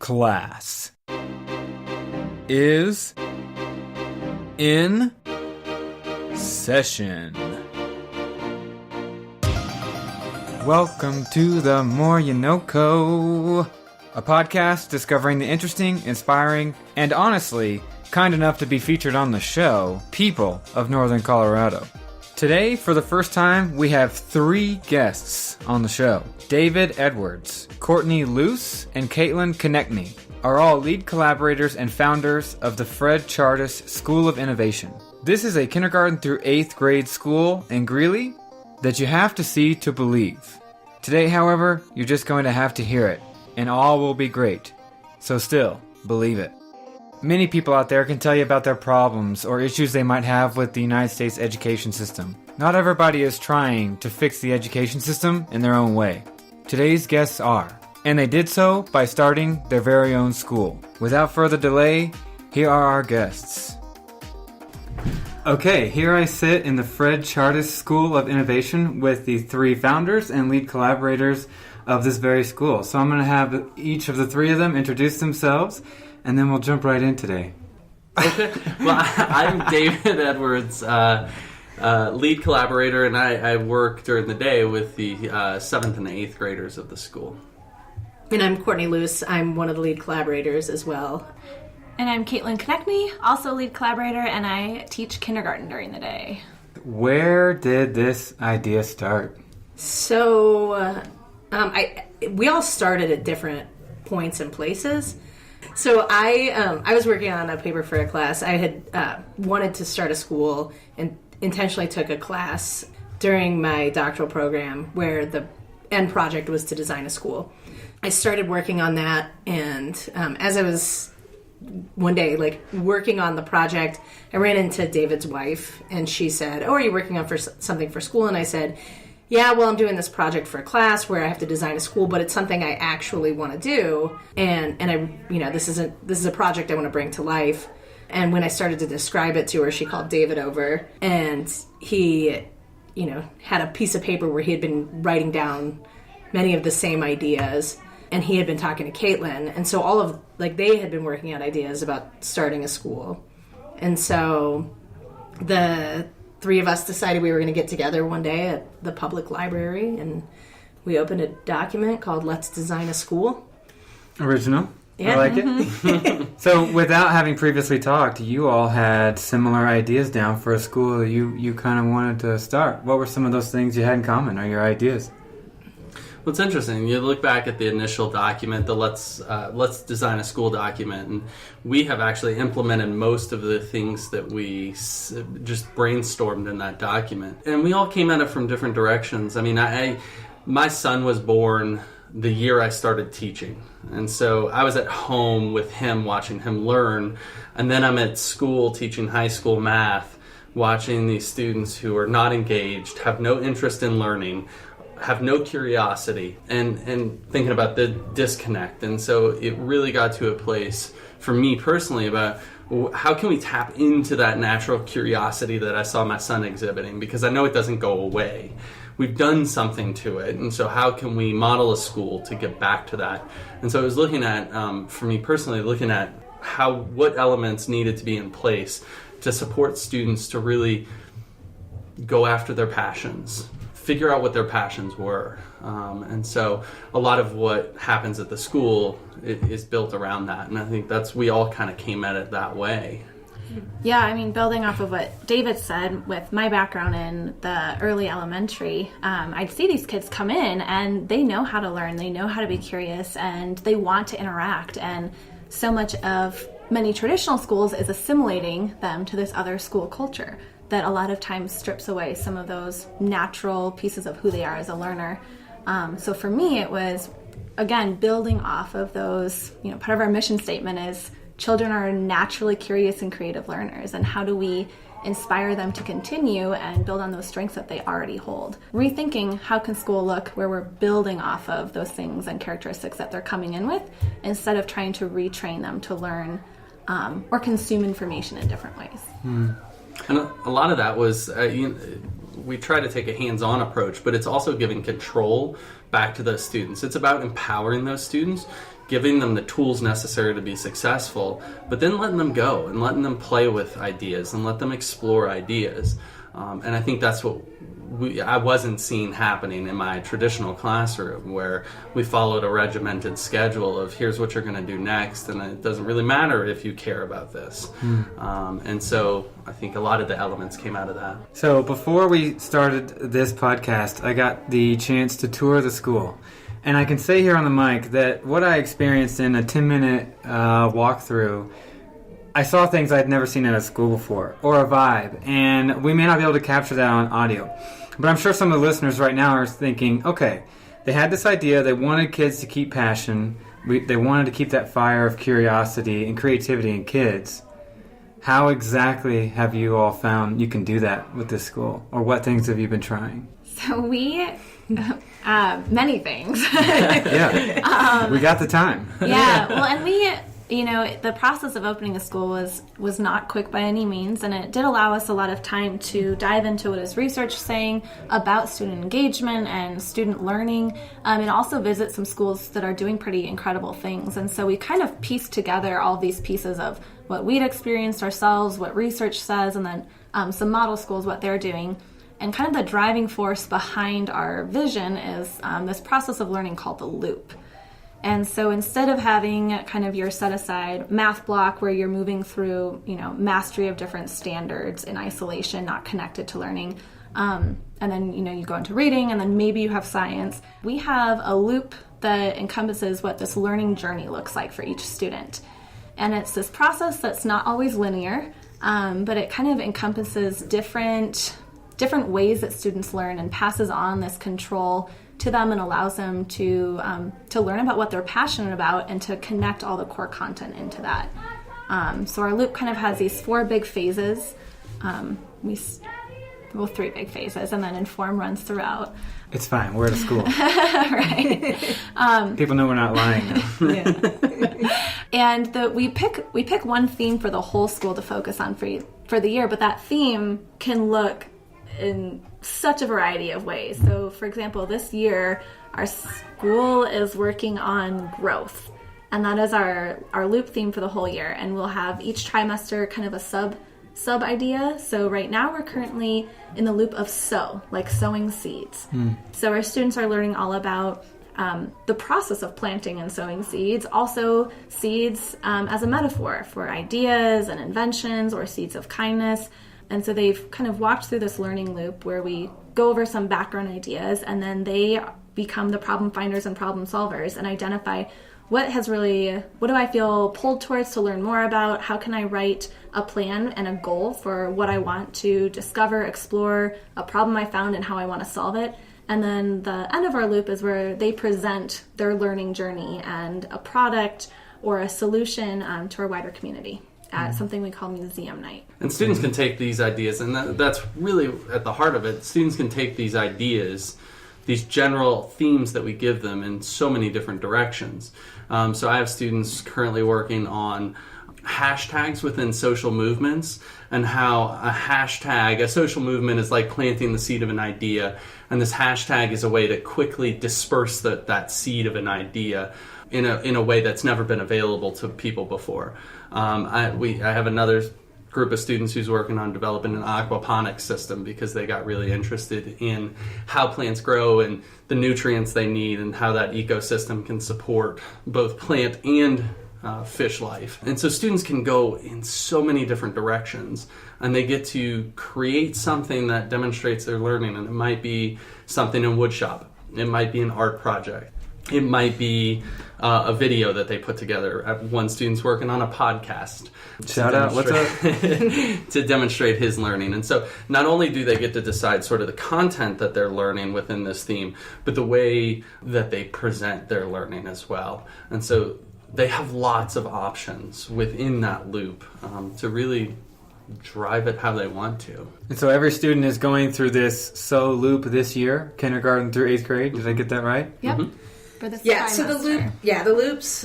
class is in session. Welcome to the More You NoCo, a podcast discovering the interesting, inspiring, and honestly, kind enough to be featured on the show, people of Northern Colorado. Today, for the first time, we have 3 guests on the show. David Edwards, Courtney Luce, and Caitlin Konecny are all lead collaborators and founders of the Tjardes School of Innovation. This is a kindergarten through 8th grade school in Greeley that you have to see to believe. Today, however, you're just going to have to hear it, and all will be great. So still, believe it. Many people out there can tell you about their problems or issues they might have with the United States education system. Not everybody is trying to fix the education system in their own way. Today's guests are, and they did so by starting their very own school. Without further delay, here are our guests. Okay, here I sit in the Tjardes School of Innovation with the 3 founders and lead collaborators of this very school. So I'm going to have each of the 3 of them introduce themselves, and then we'll jump right in today. Okay. Well, I'm David Edwards, lead collaborator, and I work during the day with the 7th and 8th graders of the school. And I'm Courtney Luce. I'm one of the lead collaborators as well. And I'm Caitlin Konecny, also lead collaborator, and I teach kindergarten during the day. Where did this idea start? So, we all started at different points and places. So I was working on a paper for a class. I had wanted to start a school and intentionally took a class during my doctoral program where the end project was to design a school. I started working on that, and as I was one day working on the project, I ran into David's wife, and she said, "Oh, are you working on something for school?" And I said, "Yeah, well, I'm doing this project for a class where I have to design a school, but it's something I actually want to do, and I, this is a project I want to bring to life." And when I started to describe it to her, she called David over, and he, had a piece of paper where he had been writing down many of the same ideas, and he had been talking to Caitlin, and so they had been working out ideas about starting a school, and so the 3 of us decided we were going to get together one day at the public library, and we opened a document called Let's Design a School. Original. Yeah. I like it. So without having previously talked, you all had similar ideas down for a school that you kind of wanted to start. What were some of those things you had in common, or your ideas? Well, it's interesting. You look back at the initial document, the Let's Design a School document, and we have actually implemented most of the things that we just brainstormed in that document. And we all came at it from different directions. I mean, my son was born the year I started teaching. And so I was at home with him, watching him learn. And then I'm at school teaching high school math, watching these students who are not engaged, have no interest in learning, have no curiosity, and thinking about the disconnect. And so it really got to a place for me personally about how can we tap into that natural curiosity that I saw my son exhibiting, because I know it doesn't go away. We've done something to it, and so how can we model a school to get back to that? And so I was looking at, for me personally, looking at what elements needed to be in place to support students to really go after their passions, figure out what their passions were. And so a lot of what happens at the school is built around that. And I think we all kind of came at it that way. Yeah, I mean, building off of what David said, with my background in the early elementary, I'd see these kids come in and they know how to learn, they know how to be curious, and they want to interact. And so much of many traditional schools is assimilating them to this other school culture that a lot of times strips away some of those natural pieces of who they are as a learner. So for me, it was, again, building off of those, part of our mission statement is children are naturally curious and creative learners, and how do we inspire them to continue and build on those strengths that they already hold. Rethinking how can school look where we're building off of those things and characteristics that they're coming in with, instead of trying to retrain them to learn or consume information in different ways. And a lot of that was, we try to take a hands-on approach, but it's also giving control back to those students. It's about empowering those students giving them the tools necessary to be successful, but then letting them go and letting them play with ideas and let them explore ideas. And I think that's what I wasn't seeing happening in my traditional classroom, where we followed a regimented schedule of here's what you're going to do next, and it doesn't really matter if you care about this. And so I think a lot of the elements came out of that. So before we started this podcast, I got the chance to tour the school. And I can say here on the mic that what I experienced in a 10-minute walkthrough, I saw things I'd never seen at a school before, or a vibe. And we may not be able to capture that on audio. But I'm sure some of the listeners right now are thinking, okay, they had this idea, they wanted kids to keep passion, they wanted to keep that fire of curiosity and creativity in kids. How exactly have you all found you can do that with this school? Or what things have you been trying? So we, many things. Yeah, we got the time. Yeah, well, and we, the process of opening the school was not quick by any means, and it did allow us a lot of time to dive into what is research saying about student engagement and student learning, and also visit some schools that are doing pretty incredible things. And so we kind of pieced together all these pieces of what we'd experienced ourselves, what research says, and then some model schools, what they're doing. And kind of the driving force behind our vision is this process of learning called the loop. And so instead of having kind of your set-aside math block where you're moving through, mastery of different standards in isolation, not connected to learning, and then, you go into reading, and then maybe you have science, we have a loop that encompasses what this learning journey looks like for each student. And it's this process that's not always linear, but it kind of encompasses different ways that students learn and passes on this control to them and allows them to learn about what they're passionate about and to connect all the core content into that. So our loop kind of has these 4 big phases. 3 big phases, and then Inform runs throughout. It's fine. We're at a school. Right. People know we're not lying now. Yeah. And we pick one theme for the whole school to focus on for the year, but that theme can look in such a variety of ways. So, for example, this year, our school is working on growth, and that is our loop theme for the whole year. And we'll have each trimester kind of a sub idea. So right now we're currently in the loop of sow, like sowing seeds. So our students are learning all about the process of planting and sowing seeds, also seeds as a metaphor for ideas and inventions, or seeds of kindness. And so they've kind of walked through this learning loop where we go over some background ideas, and then they become the problem finders and problem solvers and identify what do I feel pulled towards to learn more about? How can I write a plan and a goal for what I want to discover, explore, a problem I found, and how I want to solve it? And then the end of our loop is where they present their learning journey and a product or a solution to our wider community at something we call Museum Night. And students can take these ideas, and that's really at the heart of it. Students can take these ideas, these general themes that we give them, in so many different directions. So I have students currently working on hashtags within social movements, and how a social movement is like planting the seed of an idea, and this hashtag is a way to quickly disperse that seed of an idea in a way that's never been available to people before. I have another group of students who's working on developing an aquaponics system because they got really interested in how plants grow and the nutrients they need and how that ecosystem can support both plant and fish life. And so students can go in so many different directions, and they get to create something that demonstrates their learning. And it might be something in woodshop, it might be an art project, it might be a video that they put together. One student's working on a podcast. Shout out, what's up? To demonstrate his learning. And so not only do they get to decide sort of the content that they're learning within this theme, but the way that they present their learning as well. And so they have lots of options within that loop to really drive it how they want to. And so every student is going through this loop this year, kindergarten through 8th grade. Did I get that right? Yep. Mm-hmm. For this Yeah, so the trimester. loops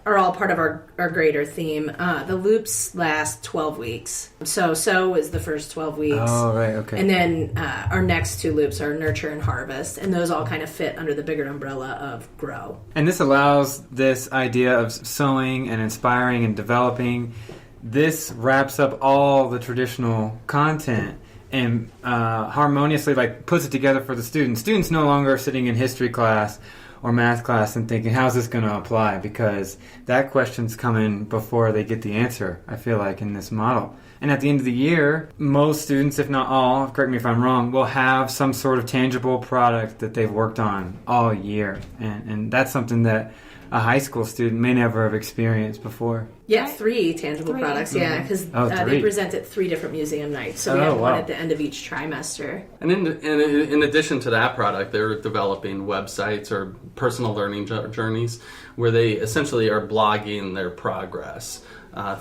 are all part of our greater theme. The loops last 12 weeks. So is the first 12 weeks. Oh, right, okay. And then our next 2 loops are nurture and harvest, and those all kind of fit under the bigger umbrella of grow. And this allows this idea of sewing and inspiring and developing. This wraps up all the traditional content and harmoniously puts it together for the students. Students no longer are sitting in history class or math class and thinking, how's this going to apply? Because that question's coming before they get the answer, I feel like, in this model. And at the end of the year, most students, if not all, correct me if I'm wrong, will have some sort of tangible product that they've worked on all year. And that's something that a high school student may never have experienced before. Yeah, 3 tangible products, yeah, because they present at 3 different museum nights. So we have one at the end of each trimester. And in addition to that product, they're developing websites or personal learning journeys where they essentially are blogging their progress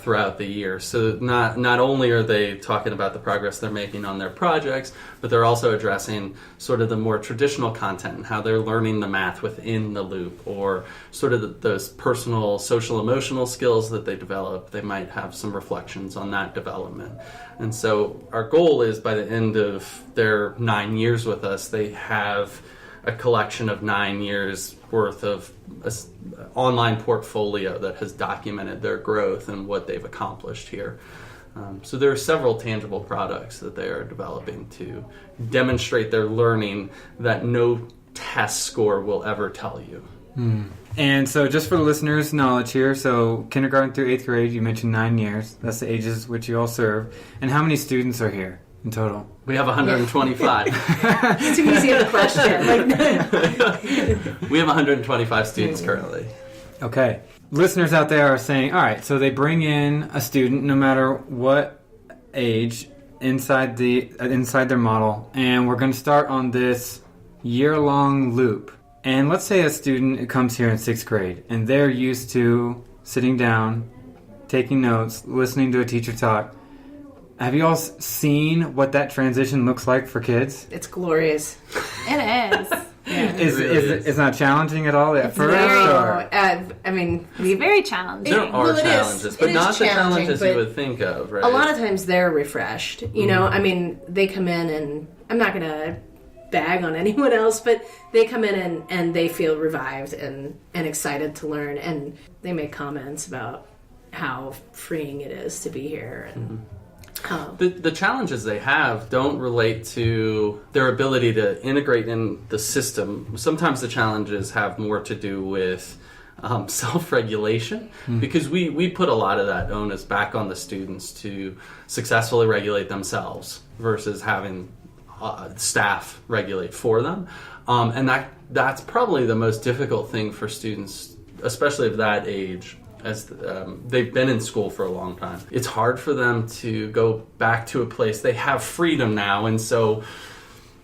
throughout the year. So not only are they talking about the progress they're making on their projects, but they're also addressing sort of the more traditional content and how they're learning the math within the loop, or sort of those personal social emotional skills that they develop. They might have some reflections on that development. And so our goal is by the end of their 9 years with us, they have a collection of 9 years worth of online portfolio that has documented their growth and what they've accomplished here. So there are several tangible products that they are developing to demonstrate their learning that no test score will ever tell you. And so just for the listeners' knowledge here, so kindergarten through 8th grade, you mentioned 9 years. That's the ages which you all serve. And how many students are here in total? We have 125. Too easy of a question. We have 125 students currently. Okay. Listeners out there are saying, all right, so they bring in a student no matter what age inside their model, and we're going to start on this year-long loop. And let's say a student comes here in 6th grade, and they're used to sitting down, taking notes, listening to a teacher talk. Have you all seen what that transition looks like for kids? It's glorious. It is. Yeah. It's not challenging at all at first? It's very challenging. There are challenges, but not the challenges you would think of, right? A lot of times they're refreshed. You know, I mean, they come in and I'm not going to bag on anyone else, but they come in and they feel revived and excited to learn, and they make comments about how freeing it is to be here. And The challenges they have don't relate to their ability to integrate in the system. Sometimes the challenges have more to do with self-regulation, because we put a lot of that onus back on the students to successfully regulate themselves versus having staff regulate for them. And that's probably the most difficult thing for students, especially of that age, as they've been in school for a long time. It's hard for them to go back to a place. They have freedom now, and so,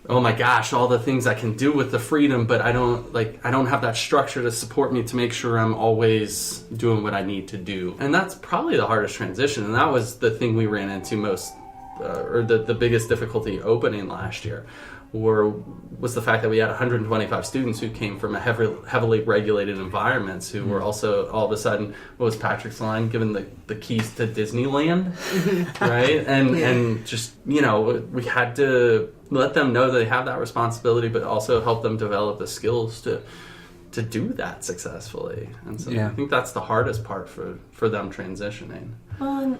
oh my gosh, all the things I can do with the freedom, but I don't have that structure to support me to make sure I'm always doing what I need to do. And that's probably the hardest transition, and that was the thing we ran into most, or the biggest difficulty opening last year, was the fact that we had 125 students who came from a heavily regulated environments, who were also all of a sudden, what was Patrick's line, given the keys to Disneyland, right? And just, you know, we had to let them know that they have that responsibility, but also help them develop the skills to do that successfully. And so I think that's the hardest part for them transitioning. Well, and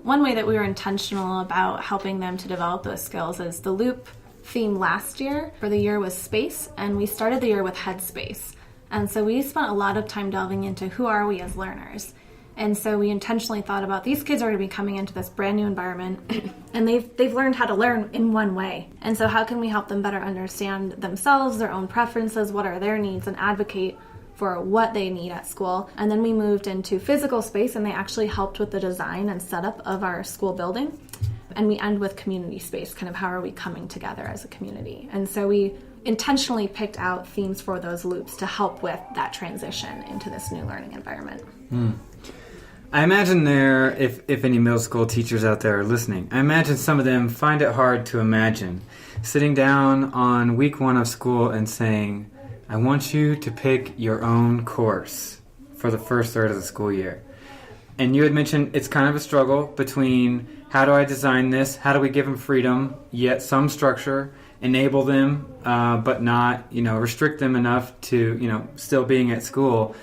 one way that we were intentional about helping them to develop those skills is the loop theme last year for the year was space, and we started the year with headspace. And so we spent a lot of time delving into who are we as learners. And so we intentionally thought about these kids are going to be coming into this brand new environment and they've learned how to learn in one way. And so how can we help them better understand themselves, their own preferences, what are their needs, and advocate for what they need at school. And then we moved into physical space, and they actually helped with the design and setup of our school building. And we end with community space, kind of how are we coming together as a community. And so we intentionally picked out themes for those loops to help with that transition into this new learning environment. I imagine if any middle school teachers out there are listening, I imagine some of them find it hard to imagine sitting down on week 1 of school and saying, I want you to pick your own course for the first third of the school year. And you had mentioned it's kind of a struggle between how do I design this, how do we give them freedom, yet some structure, enable them, but not, restrict them enough to, still being at school.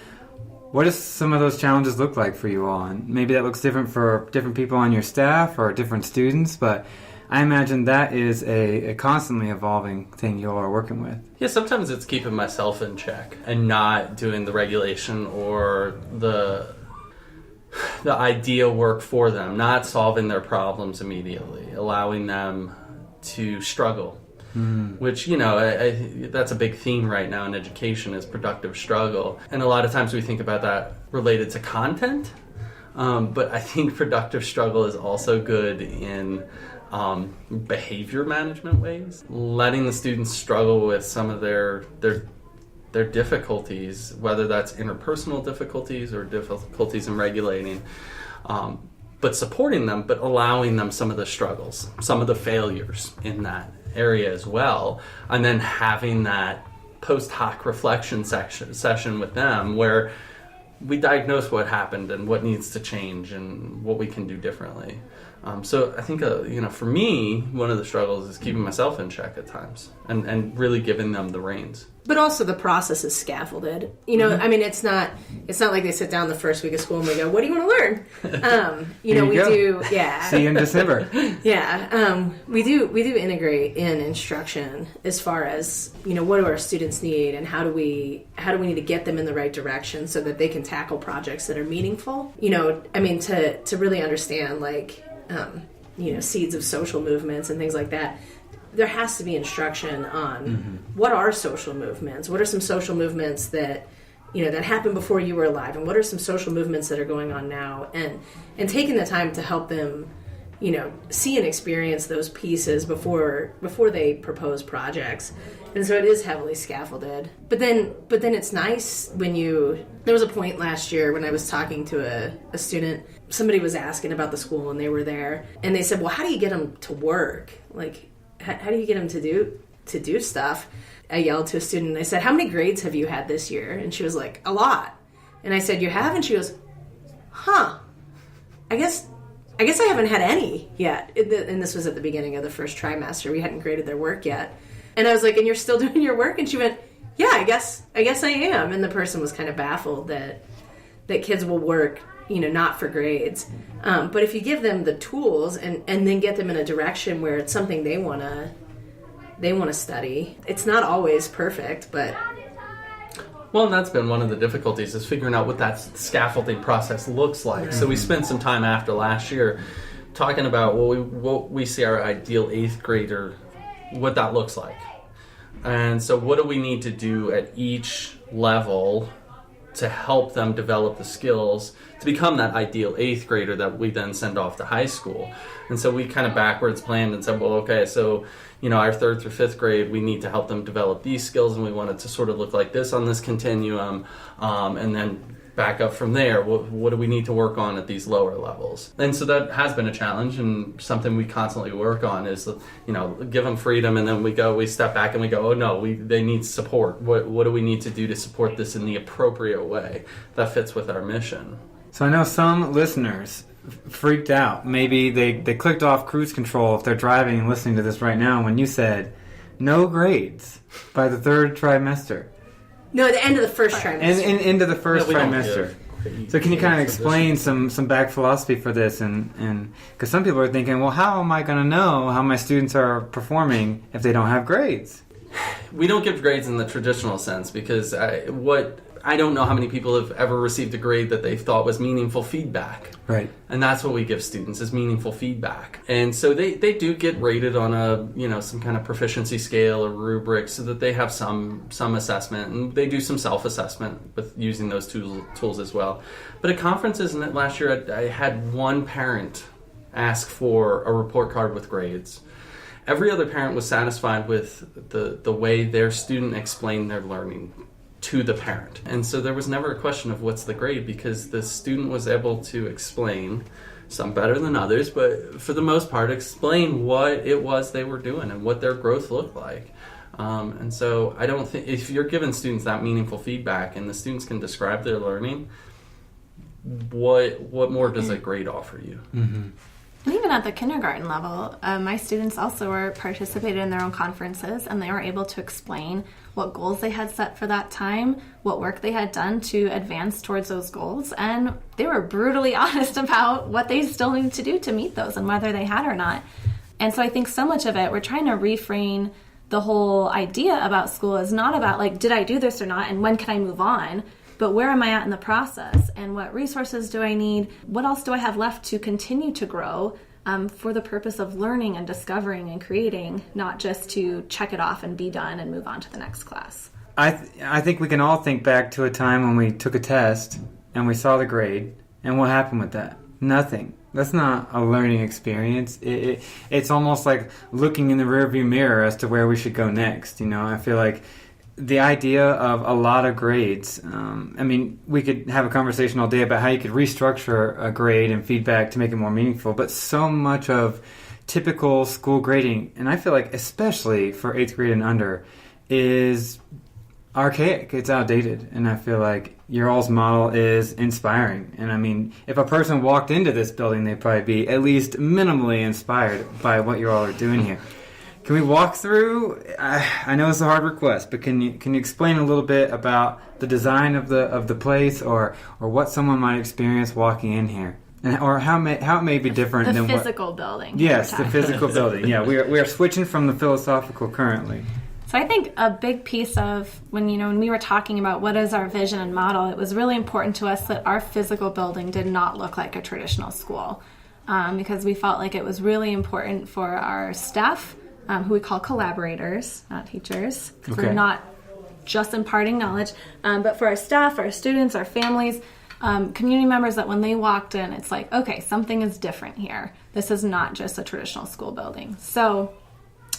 What does some of those challenges look like for you all? And maybe that looks different for different people on your staff or different students, but I imagine that is a constantly evolving thing you all are working with. Yeah, sometimes it's keeping myself in check and not doing the regulation or the ideal work for them, not solving their problems immediately, allowing them to struggle. Which, that's a big theme right now in education is productive struggle. And a lot of times we think about that related to content, but I think productive struggle is also good in behavior management ways. Letting the students struggle with some of their difficulties, whether that's interpersonal difficulties or difficulties in regulating, but supporting them, but allowing them some of the struggles, some of the failures in that area as well, and then having that post hoc reflection session with them where we diagnose what happened and what needs to change and what we can do differently. So I think, for me, one of the struggles is keeping myself in check at times and really giving them the reins. But also the process is scaffolded. I mean, it's not like they sit down the first week of school and we go, "What do you want to learn?" We do, yeah. See you in December. Yeah, we do integrate in instruction as far as what do our students need and how do we need to get them in the right direction so that they can tackle projects that are meaningful. To really understand seeds of social movements and things like that. There has to be instruction on what are social movements, what are some social movements that that happened before you were alive, and what are some social movements that are going on now, and taking the time to help them see and experience those pieces before they propose projects. And so it is heavily scaffolded. But then it's nice when there was a point last year when I was talking to a student, somebody was asking about the school and they were there, and they said, "Well, how do you get them to work? How do you get them to do stuff?" I yelled to a student, I said, "How many grades have you had this year?" And she was like, "A lot." And I said, "You have?" And she goes, "Huh, I guess I haven't had any yet." And this was at the beginning of the first trimester. We hadn't graded their work yet. And I was like, "And you're still doing your work?" And she went, "Yeah, I guess I am." And the person was kind of baffled that kids will work, not for grades. But if you give them the tools and then get them in a direction where it's something they want to study, it's not always perfect, but... Well, and that's been one of the difficulties is figuring out what that scaffolding process looks like. Mm-hmm. So we spent some time after last year talking about what we see our ideal 8th grader, what that looks like. And so what do we need to do at each level to help them develop the skills to become that ideal 8th grader that we then send off to high school. And so we kind of backwards planned and said, well, okay, so, our 3rd through 5th grade, we need to help them develop these skills, and we want it to sort of look like this on this continuum, and then back up from there. What do we need to work on at these lower levels? And so that has been a challenge, and something we constantly work on is, give them freedom, and then we step back and we go, oh no, they need support. What do we need to do to support this in the appropriate way that fits with our mission? So I know some listeners freaked out. Maybe they clicked off cruise control if they're driving and listening to this right now when you said no grades by the 3rd trimester. No, at the end of the first trimester. And into the first trimester. So can you kind of explain some back philosophy for this? And because some people are thinking, well, how am I going to know how my students are performing if they don't have grades? We don't give grades in the traditional sense because I don't know how many people have ever received a grade that they thought was meaningful feedback. Right. And that's what we give students is meaningful feedback. And so they do get rated on some kind of proficiency scale or rubric so that they have some assessment, and they do some self-assessment with using those tools as well. But at conferences last year, I had one parent ask for a report card with grades. Every other parent was satisfied with the way their student explained their learning to the parent. And so there was never a question of what's the grade because the student was able to explain, some better than others, but for the most part explain what it was they were doing and what their growth looked like. And so I don't think, if you're giving students that meaningful feedback and the students can describe their learning, what more does a grade offer you? Mm-hmm. And even at the kindergarten level, my students also were participated in their own conferences, and they were able to explain what goals they had set for that time, what work they had done to advance towards those goals, and they were brutally honest about what they still needed to do to meet those and whether they had or not. And so I think so much of it, we're trying to reframe the whole idea about school is not about like, did I do this or not, and when can I move on? But where am I at in the process, and what resources do I need? What else do I have left to continue to grow for the purpose of learning and discovering and creating, not just to check it off and be done and move on to the next class? I think we can all think back to a time when we took a test and we saw the grade, and what happened with that? Nothing. That's not a learning experience. It's almost like looking in the rearview mirror as to where we should go next. You know, I feel like the idea of a lot of grades, I mean, we could have a conversation all day about how you could restructure a grade and feedback to make it more meaningful, but so much of typical school grading, and I feel like especially for 8th grade and under, is archaic. It's outdated, and I feel like your all's model is inspiring. And I mean, if a person walked into this building, they'd probably be at least minimally inspired by what you all are doing here. Can we walk through? I know it's a hard request, but can you explain a little bit about the design of the place, or what someone might experience walking in here, or how it may be different than the physical building. Yes, the physical building. Yeah, we are switching from the philosophical currently. So I think a big piece of when we were talking about what is our vision and model, it was really important to us that our physical building did not look like a traditional school, because we felt like it was really important for our staff, who we call collaborators, not teachers, because we're not just imparting knowledge, but for our staff, our students, our families, community members, that when they walked in, it's like, okay, something is different here. This is not just a traditional school building. So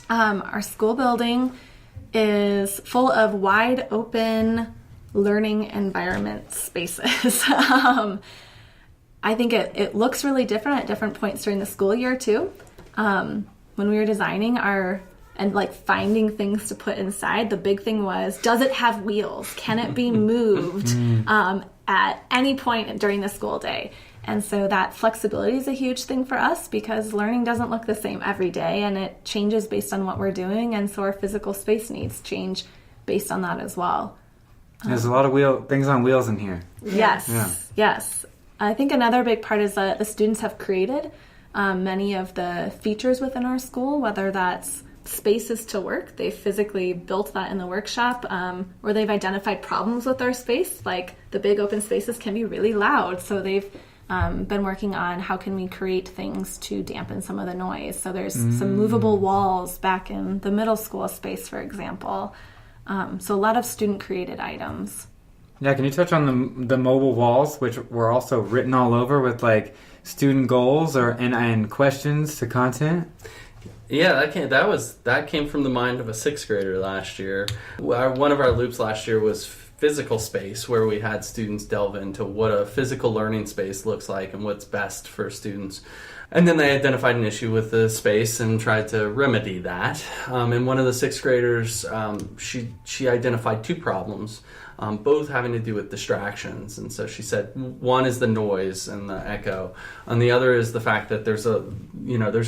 our school building is full of wide open learning environment spaces. I think it looks really different at different points during the school year too. When we were designing finding things to put inside, the big thing was, does it have wheels? Can it be moved at any point during the school day? And so that flexibility is a huge thing for us, because learning doesn't look the same every day, and it changes based on what we're doing, and so our physical space needs change based on that as well. There's a lot of things on wheels in here. Yes, yeah. Yes. I think another big part is that the students have created many of the features within our school, whether that's spaces to work. They physically built that in the workshop, or they've identified problems with our space, like the big open spaces can be really loud, so they've been working on how can we create things to dampen some of the noise. So there's some movable walls back in the middle school space, for example. So a lot of student-created items. Yeah, can you touch on the mobile walls, which were also written all over with like student goals and questions to content? Yeah, that came from the mind of a 6th grader last year. One of our loops last year was physical space, where we had students delve into what a physical learning space looks like and what's best for students. And then they identified an issue with the space and tried to remedy that. And one of the 6th graders, she identified 2 problems, both having to do with distractions. And so she said one is the noise and the echo, and the other is the fact that there's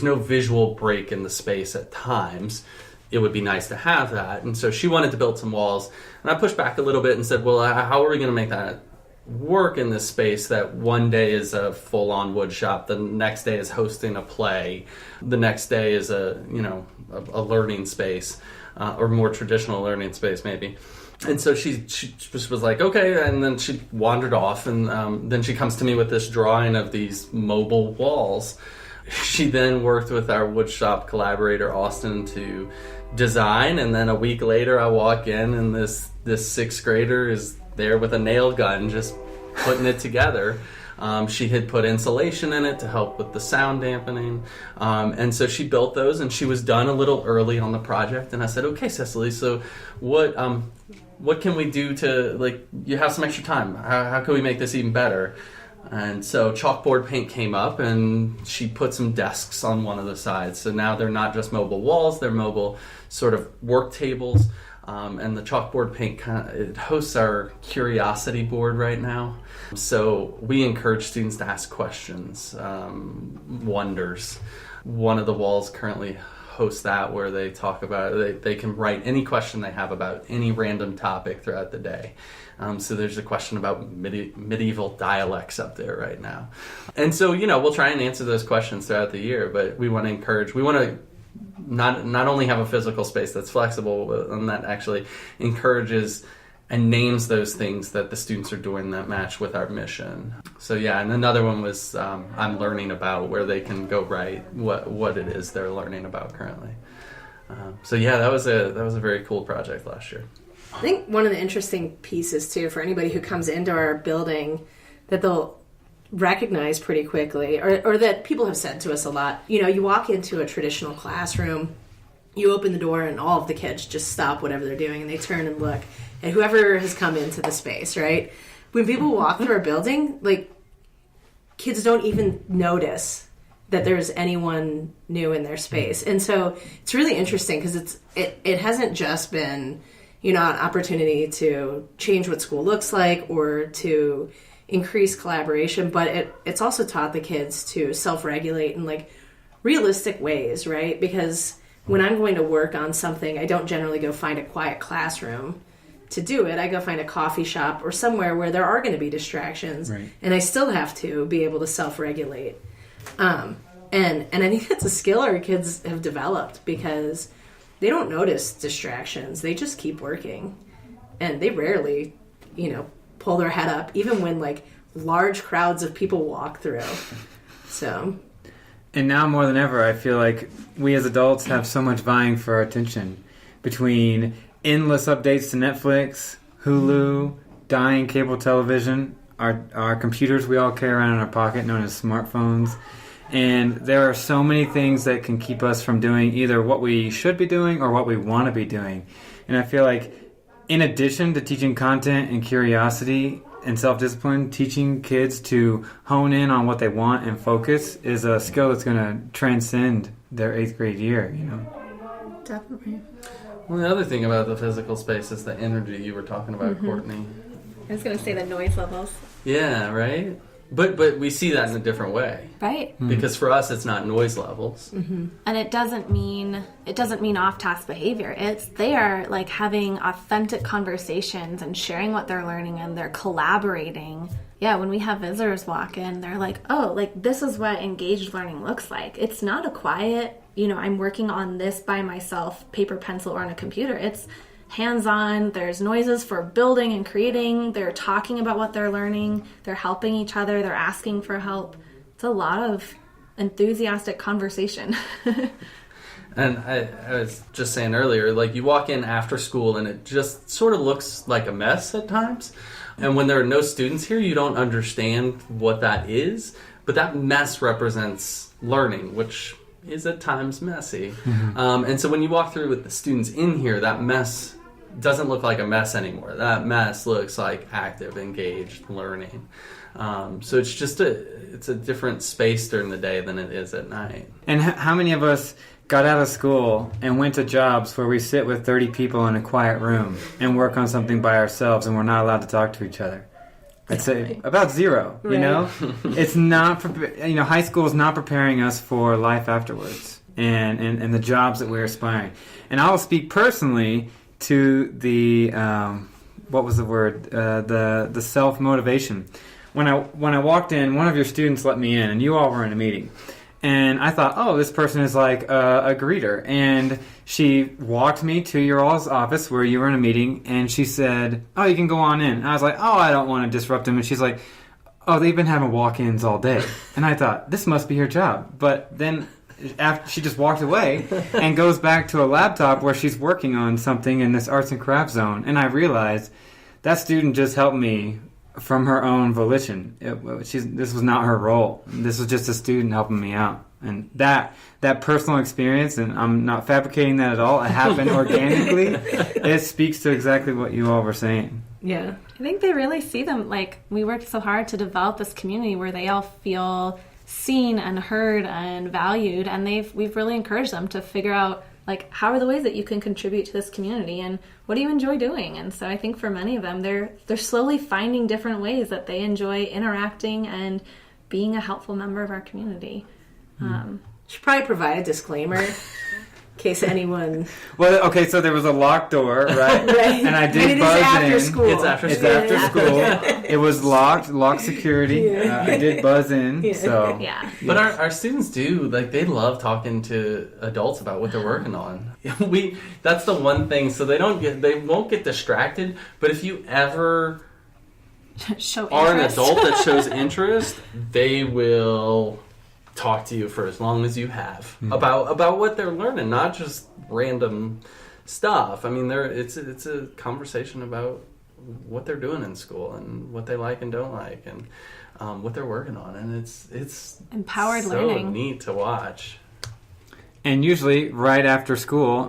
no visual break in the space at times. It would be nice to have that. And so she wanted to build some walls. And I pushed back a little bit and said, well, how are we going to make that work in this space that one day is a full-on wood shop, the next day is hosting a play, the next day is a learning space, or more traditional learning space maybe. And so she just was like, okay, and then she wandered off, and then she comes to me with this drawing of these mobile walls. She then worked with our woodshop collaborator, Austin, to design, and then a week later I walk in, and this 6th grader is there with a nail gun just putting it together. She had put insulation in it to help with the sound dampening, and so she built those, and she was done a little early on the project. And I said, okay, Cecily, so what can we do to, like, you have some extra time, how can we make this even better? And so chalkboard paint came up, and she put some desks on one of the sides. So now they're not just mobile walls, they're mobile sort of work tables. And the chalkboard paint it hosts our curiosity board right now. So we encourage students to ask questions, wonders. One of the walls currently hosts that, where they talk about, they can write any question they have about any random topic throughout the day. So there's a question about medieval dialects up there right now. And so, we'll try and answer those questions throughout the year, but we want to not only have a physical space that's flexible, and that actually encourages and names those things that the students are doing that match with our mission. So yeah, and another one was I'm learning about, where they can go write what it is they're learning about currently. So yeah, that was a very cool project last year. I think one of the interesting pieces too for anybody who comes into our building that they'll recognize pretty quickly, or that people have said to us a lot, you walk into a traditional classroom, you open the door and all of the kids just stop whatever they're doing and they turn and look at whoever has come into the space, right? When people walk through our building, like, kids don't even notice that there's anyone new in their space. And so it's really interesting because it hasn't just been, an opportunity to change what school looks like or to increase collaboration, but it's also taught the kids to self-regulate in like realistic ways, right? Because when I'm going to work on something, I don't generally go find a quiet classroom to do it. I go find a coffee shop or somewhere where there are going to be distractions, right. And I still have to be able to self-regulate. And I think that's a skill our kids have developed because they don't notice distractions. They just keep working, and they rarely, pull their head up, even when like large crowds of people walk through. So. And now more than ever, I feel like we as adults have so much vying for our attention between endless updates to Netflix, Hulu, dying cable television, our computers we all carry around in our pocket, known as smartphones. And there are so many things that can keep us from doing either what we should be doing or what we want to be doing. And I feel like in addition to teaching content and curiosity and self-discipline, teaching kids to hone in on what they want and focus is a skill that's going to transcend their 8th grade year, Definitely. Well, the other thing about the physical space is the energy you were talking about, Courtney. I was going to say the noise levels. Yeah, right? But we see that in a different way. Right. Because for us, it's not noise levels. Mm-hmm. And it doesn't mean off-task behavior. They are like having authentic conversations and sharing what they're learning, and they're collaborating. Yeah, when we have visitors walk in, they're like, oh, like this is what engaged learning looks like. It's not a quiet, I'm working on this by myself, paper, pencil, or on a computer. It's hands-on. There's noises for building and creating. They're talking about what they're learning. They're helping each other. They're asking for help. It's a lot of enthusiastic conversation. And I was just saying earlier, like, you walk in after school and it just sort of looks like a mess at times. And when there are no students here, you don't understand what that is. But that mess represents learning, which is at times messy. Mm-hmm. And so when you walk through with the students in here, that mess doesn't look like a mess anymore. That mess looks like active, engaged learning. So it's just it's a different space during the day than it is at night. And how many of us got out of school and went to jobs where we sit with 30 people in a quiet room and work on something by ourselves and we're not allowed to talk to each other? I'd say about zero, right. It's not, high school is not preparing us for life afterwards and the jobs that we're aspiring. And I'll speak personally to the, what was the word? The self-motivation. When I walked in, one of your students let me in, and you all were in a meeting. And I thought, oh, this person is like a greeter. And she walked me to your all's office where you were in a meeting, and she said, oh, you can go on in. And I was like, oh, I don't want to disrupt him. And she's like, oh, they've been having walk-ins all day. And I thought, this must be her job. But then after she just walked away and goes back to a laptop where she's working on something in this arts and crafts zone. And I realized that student just helped me from her own volition. This was not her role. This was just a student helping me out. And that personal experience, and I'm not fabricating that at all, it happened organically. It speaks to exactly what you all were saying. Yeah. I think they really see them, like, we worked so hard to develop this community where they all feel seen and heard and valued, and we've really encouraged them to figure out like, how are the ways that you can contribute to this community, and what do you enjoy doing? And so I think for many of them, they're slowly finding different ways that they enjoy interacting and being a helpful member of our community. Should probably provide a disclaimer in case anyone. Well, okay, so there was a locked door, right? Right. And I did it buzz is after in. school. It's after It's school. after school. It was locked security. I did buzz in, so. Yeah. But our students do, like, they love talking to adults about what they're working on. That's the one thing, so they won't get distracted, but if you ever Show are an interest. adult that shows interest, they will talk to you for as long as you have about what they're learning, not just random stuff. I mean, it's a conversation about what they're doing in school and what they like and don't like, and what they're working on, and it's Empowered so learning. neat to watch. And usually, right after school,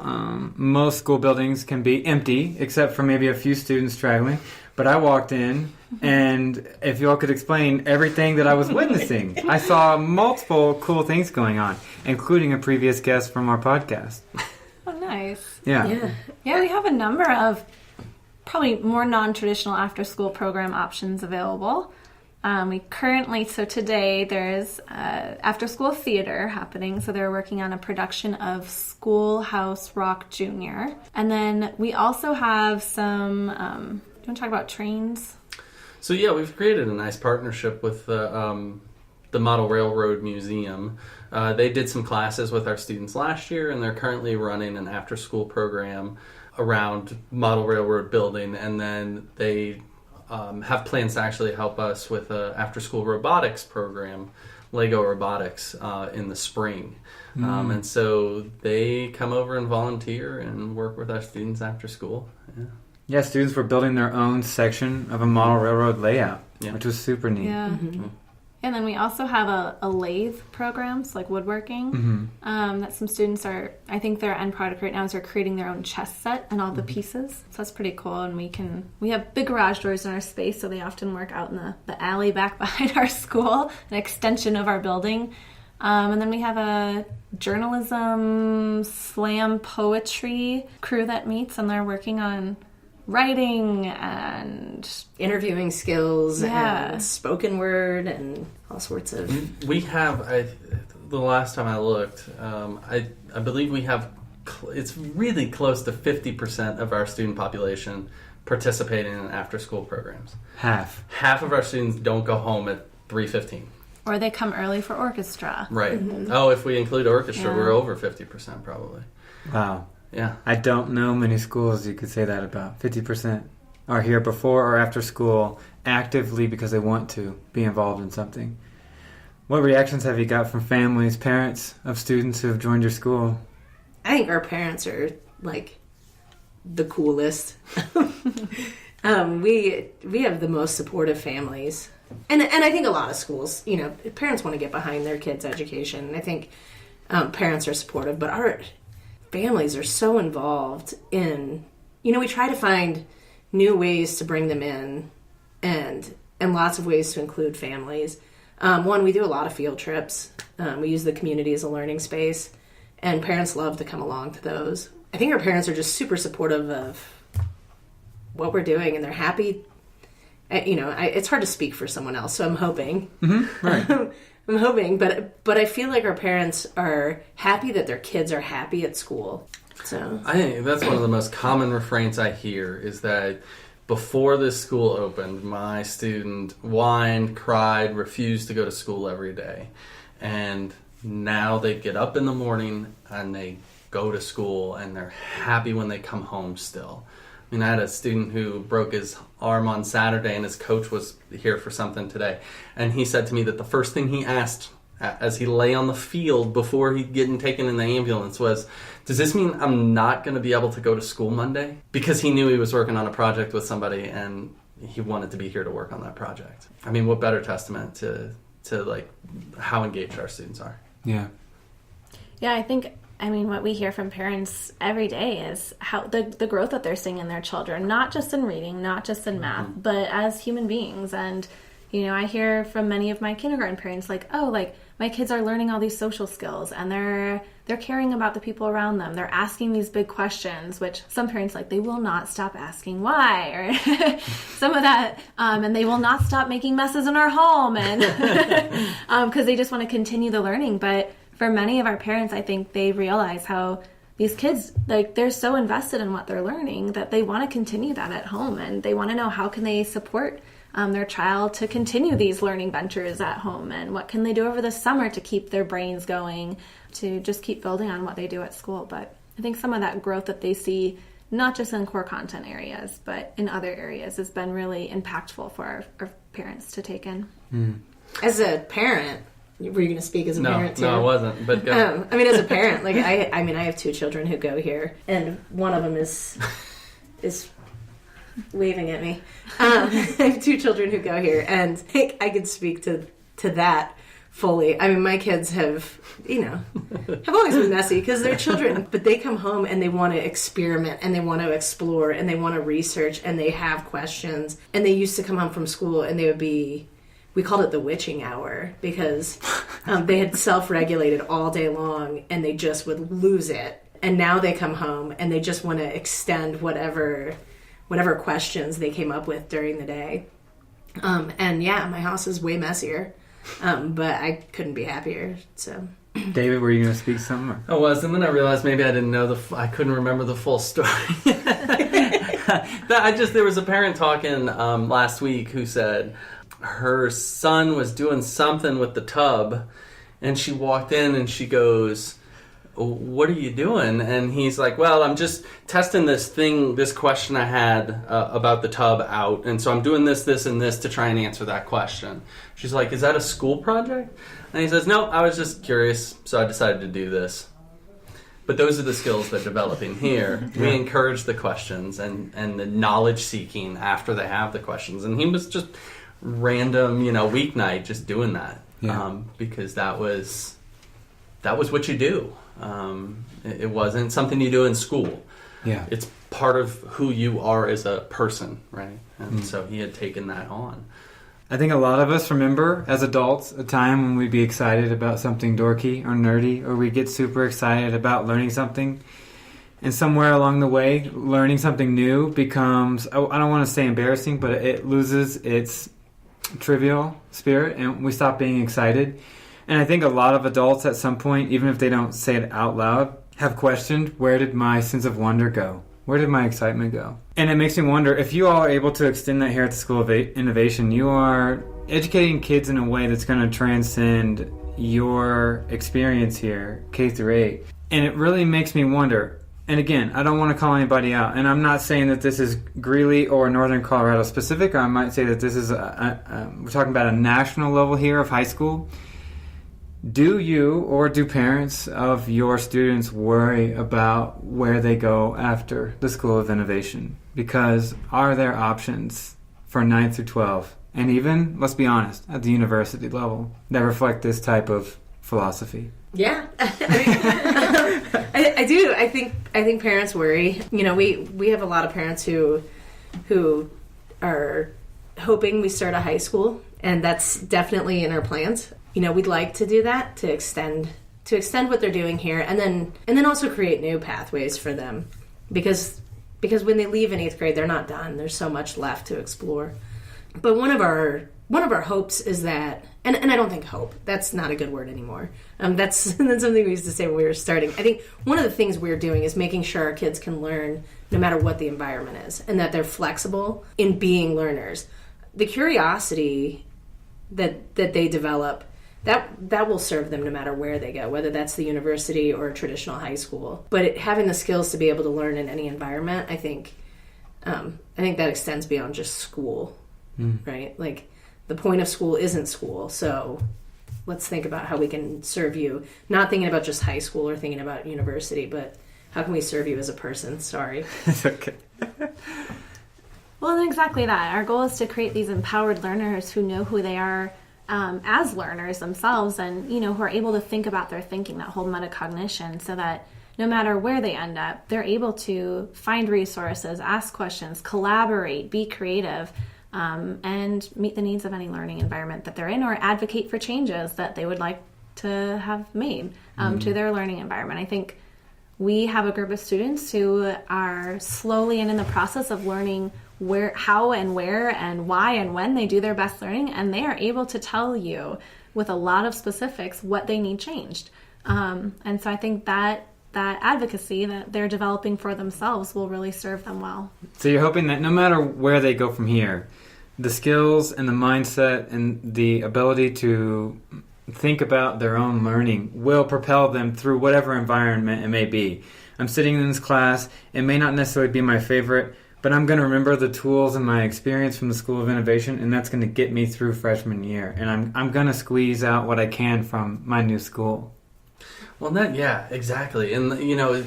most school buildings can be empty, except for maybe a few students traveling. But I walked in, and if y'all could explain everything that I was witnessing, I saw multiple cool things going on, including a previous guest from our podcast. Oh, nice. Yeah. Yeah, we have a number of probably more non-traditional after-school program options available. We currently, so today there's after-school theater happening, so they're working on a production of Schoolhouse Rock Jr. And then we also have some, do you want to talk about trains? So yeah, we've created a nice partnership with the Model Railroad Museum. They did some classes with our students last year, and they're currently running an after-school program around Model Railroad building, and then they have plans to actually help us with an after-school robotics program, Lego Robotics, in the spring. And so they come over and volunteer and work with our students after school. Yeah, students were building their own section of a model railroad layout, Yeah. which was super neat. Yeah. And then we also have a lathe programs, like woodworking, that some students are, I think their end product right now is they're creating their own chess set and all the pieces. So that's pretty cool. And we have big garage doors in our space, so they often work out in the alley back behind our school, an extension of our building. And then we have a journalism slam poetry crew that meets, and they're working on writing and Interviewing skills Yeah. and spoken word and all sorts of. We have, the last time I looked, I believe we have, it's really close to 50% of our student population participating in after-school programs. Half of our students don't go home at 3:15. or they come early for orchestra. Right. Oh, if we include orchestra, Yeah. we're over 50% probably. Wow. Yeah. I don't know many schools you could say that about. 50% are here before or after school actively because they want to be involved in something. What reactions have you got from families, parents of students who have joined your school? I think our parents are like the coolest. We have the most supportive families, and I think a lot of schools, parents want to get behind their kids' education. And I think parents are supportive, but our families are so involved in. We try to find new ways to bring them in, and lots of ways to include families. One, we do a lot of field trips. We use the community as a learning space, and parents love to come along to those. I think our parents are just super supportive of what we're doing, and they're happy. It's hard to speak for someone else, so I'm hoping. Right. I'm hoping, but I feel like our parents are happy that their kids are happy at school. So I think that's one of the most common refrains I hear is that before this school opened, my student whined, cried, refused to go to school every day. And now they get up in the morning and they go to school and they're happy when they come home still. I mean, I had a student who broke his arm on Saturday and his coach was here for something today. And he said to me that the first thing he asked as he lay on the field before he getting taken in the ambulance was, does this mean I'm not going to be able to go to school Monday? Because he knew he was working on a project with somebody and he wanted to be here to work on that project. I mean, what better testament to like how engaged our students are. Yeah. Yeah, I think, what we hear from parents every day is how the growth that they're seeing in their children, not just in reading, not just in math, but as human beings. And, I hear from many of my kindergarten parents like, oh, like my kids are learning all these social skills and they're caring about the people around them. They're asking these big questions, which some parents like, they will not stop asking why, or some of that, and they will not stop making messes in our home, and because they just want to continue the learning. But for many of our parents, I think they realize how these kids, like, they're so invested in what they're learning that they want to continue that at home, and they want to know how can they support their child to continue these learning ventures at home, and what can they do over the summer to keep their brains going, to just keep building on what they do at school. But I think some of that growth that they see, not just in core content areas, but in other areas, has been really impactful for our parents to take in. As a parent, were you going to speak as a parent too? No, I wasn't. But go. I mean, as a parent, like I have 2 children who go here, and one of them is waving at me. I have 2 children who go here, and I can speak to that fully. I mean, my kids have always been messy because they're children, but they come home and they want to experiment and they want to explore and they want to research and they have questions. And they used to come home from school and they would be, we called it the witching hour, because they had self-regulated all day long and they just would lose it. And now they come home and they just want to extend whatever questions they came up with during the day. And yeah, my house is way messier, but I couldn't be happier. So, David, were you going to speak something? I was, and then I realized maybe I didn't know I couldn't remember the full story. There was a parent talking last week who said her son was doing something with the tub, and she walked in and she goes, "What are you doing?" And he's like, "Well, I'm just testing this question I had about the tub out, and so I'm doing this, and this to try and answer that question." She's like, "Is that a school project?" And he says, "No, I was just curious, so I decided to do this." But those are the skills they're developing here. We encourage the questions and the knowledge seeking after they have the questions. And he was just random, weeknight just doing that, because that was what you do. It wasn't something you do in school. Yeah, it's part of who you are as a person, right? And so he had taken that on. I think a lot of us remember as adults a time when we'd be excited about something dorky or nerdy, or we'd get super excited about learning something. And somewhere along the way, learning something new becomes, I don't want to say embarrassing, but it loses its trivial spirit and we stop being excited. And I think a lot of adults at some point, even if they don't say it out loud, have questioned, where did my sense of wonder go? Where did my excitement go? And it makes me wonder, if you all are able to extend that here at the School of Innovation, you are educating kids in a way that's going to transcend your experience here, K through 8. And it really makes me wonder, and again, I don't want to call anybody out, and I'm not saying that this is Greeley or Northern Colorado specific, or I might say that this is, we're talking about a national level here of high school. Do you or do parents of your students worry about where they go after the School of Innovation? Because are there options for 9th through 12, and even, let's be honest, at the university level, that reflect this type of philosophy? Yeah, I do. I think parents worry. We have a lot of parents who are hoping we start a high school, and that's definitely in our plans. We'd like to do that to extend what they're doing here, and then also create new pathways for them, because when they leave in 8th grade, they're not done. There's so much left to explore. But one of our hopes is that, and I don't think hope, that's not a good word anymore. That's something we used to say when we were starting. I think one of the things we're doing is making sure our kids can learn no matter what the environment is, and that they're flexible in being learners. The curiosity that they develop, that will serve them no matter where they go, whether that's the university or a traditional high school. But having the skills to be able to learn in any environment, I think that extends beyond just school, right? Like, the point of school isn't school, so let's think about how we can serve you. Not thinking about just high school or thinking about university, but how can we serve you as a person? Sorry. It's okay. Well, exactly that. Our goal is to create these empowered learners who know who they are as learners themselves, and who are able to think about their thinking, that whole metacognition, so that no matter where they end up, they're able to find resources, ask questions, collaborate, be creative, and meet the needs of any learning environment that they're in, or advocate for changes that they would like to have made to their learning environment. I think we have a group of students who are slowly and in the process of learning how and where and why and when they do their best learning, and they are able to tell you with a lot of specifics what they need changed. And so I think that advocacy that they're developing for themselves will really serve them well. So you're hoping that no matter where they go from here, the skills and the mindset and the ability to think about their own learning will propel them through whatever environment it may be. I'm sitting in this class, it may not necessarily be my favorite, but I'm going to remember the tools and my experience from the School of Innovation, and that's going to get me through freshman year. And I'm going to squeeze out what I can from my new school. Well, yeah, exactly. And, you know,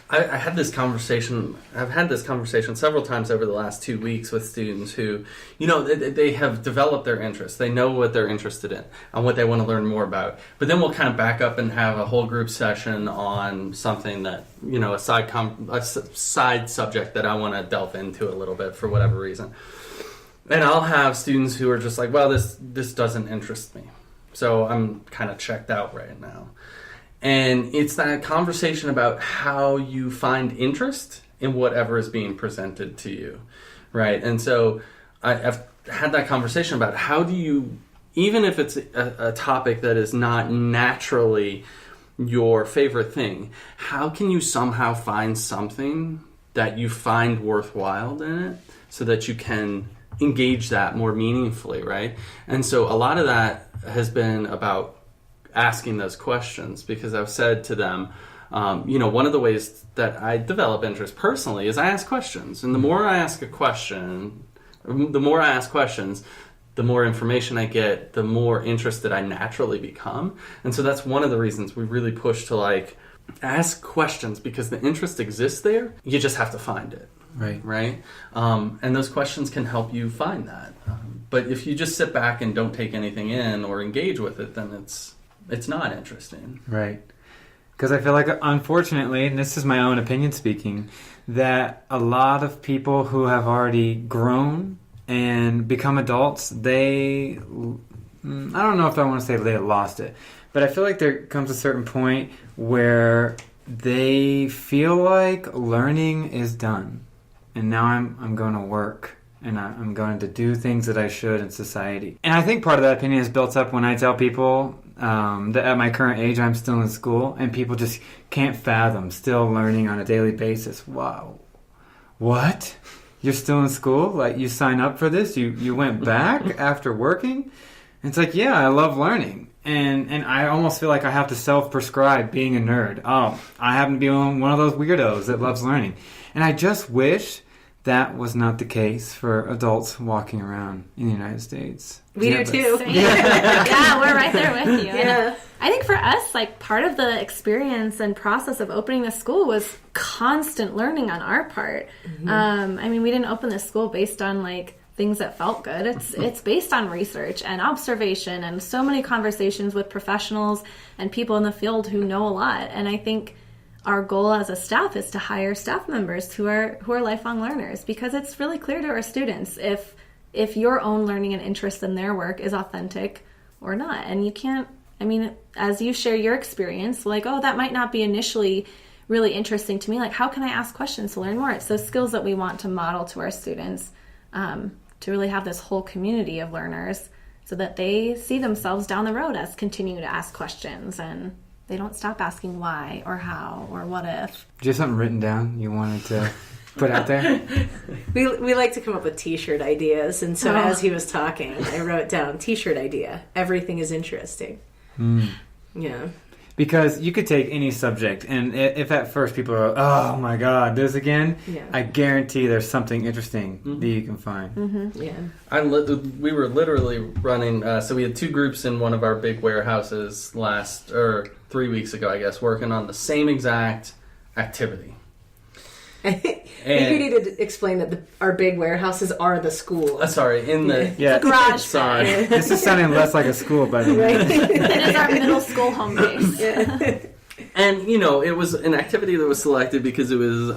I had this conversation, I've had this conversation several times over the last 2 weeks with students who, you know, they have developed their interests. They know what they're interested in and what they want to learn more about. But then we'll kind of back up and have a whole group session on something that, you know, a side subject that I want to delve into a little bit for whatever reason. And I'll have students who are just like, well, this doesn't interest me. So I'm kind of checked out right now. And it's that conversation about how you find interest in whatever is being presented to you, right? And so I've had that conversation about how do you, even if it's a topic that is not naturally your favorite thing, how can you somehow find something that you find worthwhile in it so that you can engage that more meaningfully, right? And so a lot of that has been about asking those questions, because I've said to them, you know, one of the ways that I develop interest personally is I ask questions. And the more I ask questions, the more information I get, the more interested I naturally become. And so that's one of the reasons we really push to like ask questions, because the interest exists there. You just have to find it. Right. And those questions can help you find that. But if you just sit back and don't take anything in or engage with it, then it's not interesting. Right. Because I feel like, unfortunately, and this is my own opinion speaking, that a lot of people who have already grown and become adults, I don't know if I want to say they lost it, but I feel like there comes a certain point where they feel like learning is done. And now I'm going to work. And I'm going to do things that I should in society. And I think part of that opinion is built up when I tell people that at my current age I'm still in school, and people just can't fathom still learning on a daily basis. Wow. What? You're still in school? Like, you sign up for this? You went back after working? And it's like, yeah, I love learning. And I almost feel like I have to self-prescribe being a nerd. Oh, I happen to be one of those weirdos that loves learning. And I just wish that was not the case for adults walking around in the United States. We do too. Yeah, we're right there with you. Yeah. I think for us, like, part of the experience and process of opening the school was constant learning on our part. Mm-hmm. I mean, we didn't open the school based on like things that felt good. It's based on research and observation and so many conversations with professionals and people in the field who know a lot. And I think our goal as a staff is to hire staff members who are lifelong learners, because it's really clear to our students if your own learning and interest in their work is authentic or not. And you can't, I mean, as you share your experience, like, oh, that might not be initially really interesting to me. Like, how can I ask questions to learn more? It's those skills that we want to model to our students, to really have this whole community of learners so that they see themselves down the road as continuing to ask questions, and they don't stop asking why or how or what if. Do you have something written down you wanted to put out there? We like to come up with t-shirt ideas, and so as he was talking, I wrote down t-shirt idea. Everything is interesting. Yeah. Because you could take any subject, and if at first people are, oh my God, this again, I guarantee there's something interesting that you can find. Mm-hmm. Yeah. We were literally running, so we had two groups in one of our big warehouses 3 weeks ago, I guess, working on the same exact activity. I think you need to explain that our big warehouses are the school. Sorry, the garage. Sorry. This is sounding less like a school, by the way. It is our middle school home base. Yeah. And, you know, it was an activity that was selected because it was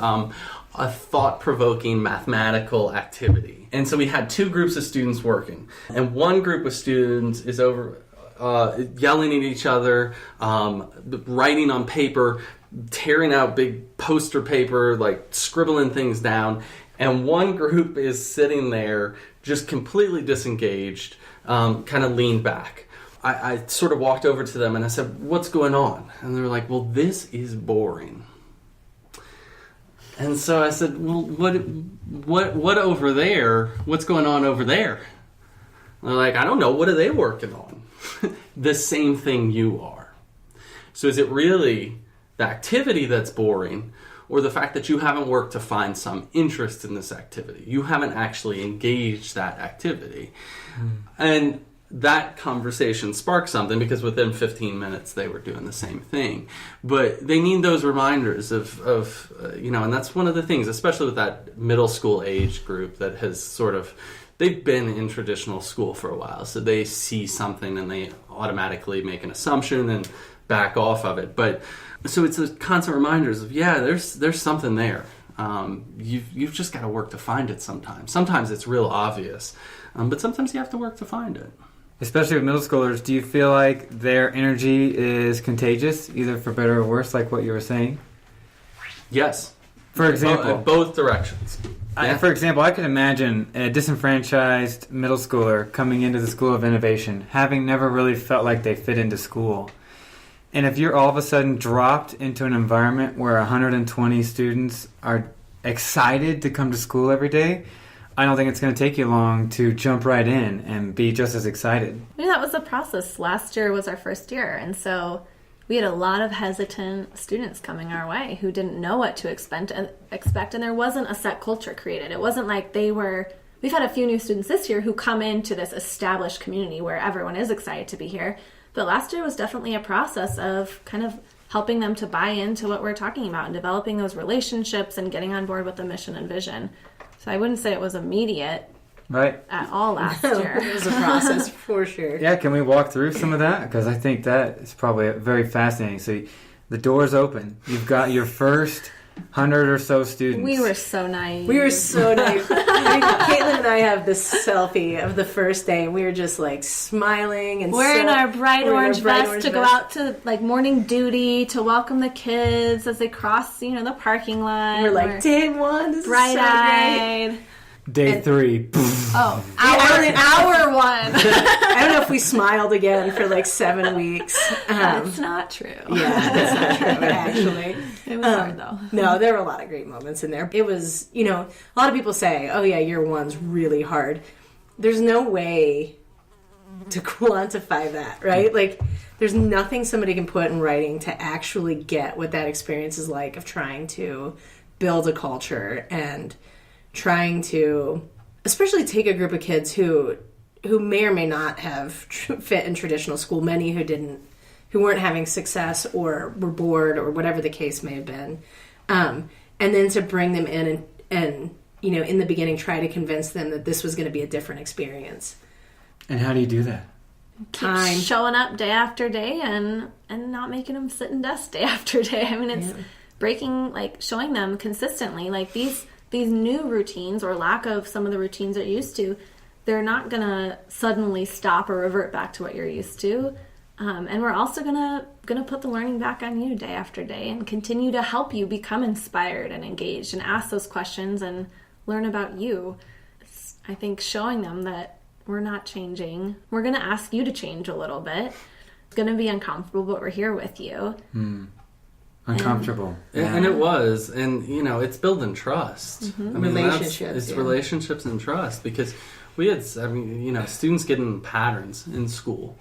a thought-provoking mathematical activity. And so we had two groups of students working. And one group of students is over yelling at each other, writing on paper, tearing out big poster paper, like scribbling things down. And one group is sitting there just completely disengaged, kind of leaned back. I sort of walked over to them and I said, "What's going on?" And they were like, "Well, this is boring." And so I said, "Well, what over there? What's going on over there?" And they're like, "I don't know. What are they working on?" The same thing you are. So is it really the activity that's boring, or the fact that you haven't worked to find some interest in this activity? You haven't actually engaged that activity. And that conversation sparked something, because within 15 minutes they were doing the same thing. But they need those reminders of and that's one of the things, especially with that middle school age group that has sort of, they've been in traditional school for a while, so they see something and they automatically make an assumption and back off of it. But so it's those constant reminders of, there's something there. You've just got to work to find it sometimes. Sometimes it's real obvious, but sometimes you have to work to find it. Especially with middle schoolers, do you feel like their energy is contagious, either for better or worse, like what you were saying? Yes. For example, both directions. For example, I could imagine a disenfranchised middle schooler coming into the School of Innovation, having never really felt like they fit into school. And if you're all of a sudden dropped into an environment where 120 students are excited to come to school every day, I don't think it's going to take you long to jump right in and be just as excited. I mean, that was the process. Last year was our first year, and so we had a lot of hesitant students coming our way who didn't know what to expect, and there wasn't a set culture created. It wasn't like we've had a few new students this year who come into this established community where everyone is excited to be here, but last year was definitely a process of kind of helping them to buy into what we're talking about and developing those relationships and getting on board with the mission and vision. So I wouldn't say it was immediate at all last year. It was a process for sure. Yeah, can we walk through some of that? Because I think that is probably very fascinating. So the door's open. You've got your first 100 or so students. We were so naive. Caitlin and I have this selfie of the first day, and we were just like smiling and wearing our bright orange vests to go out to like morning duty to welcome the kids as they cross, the parking lot. We're like, day one, this bright-eyed. is so great. Day 3. Oh, hour one. I don't know if we smiled again for like 7 weeks. That's not true. Yeah, that's not true, actually. It was hard, though. No, there were a lot of great moments in there. It was, a lot of people say, oh yeah, year one's really hard. There's no way to quantify that, right? Like, there's nothing somebody can put in writing to actually get what that experience is like of trying to build a culture and trying to, especially take a group of kids who may or may not have fit in traditional school, many who weren't having success or were bored or whatever the case may have been, and then to bring them in and in the beginning try to convince them that this was going to be a different experience. And how do you do that? Keep showing up day after day and not making them sit in desks day after day. I mean, it's showing them consistently, like these new routines or lack of some of the routines they're used to, they're not going to suddenly stop or revert back to what you're used to. And we're also going to put the learning back on you day after day and continue to help you become inspired and engaged and ask those questions and learn about you. I think showing them that we're not changing. We're going to ask you to change a little bit. It's going to be uncomfortable, but we're here with you. Uncomfortable. And it was. And, it's building trust. Mm-hmm. I mean, relationships. It's relationships and trust, because we had, students getting patterns in school.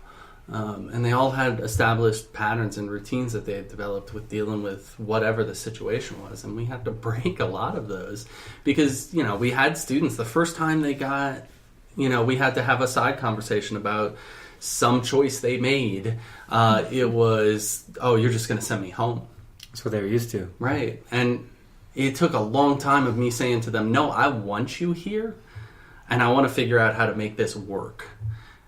And they all had established patterns and routines that they had developed with dealing with whatever the situation was. And we had to break a lot of those because, we had students, the first time they got, we had to have a side conversation about some choice they made. It was, oh, you're just going to send me home. That's what they were used to. Right. And it took a long time of me saying to them, no, I want you here, and I want to figure out how to make this work.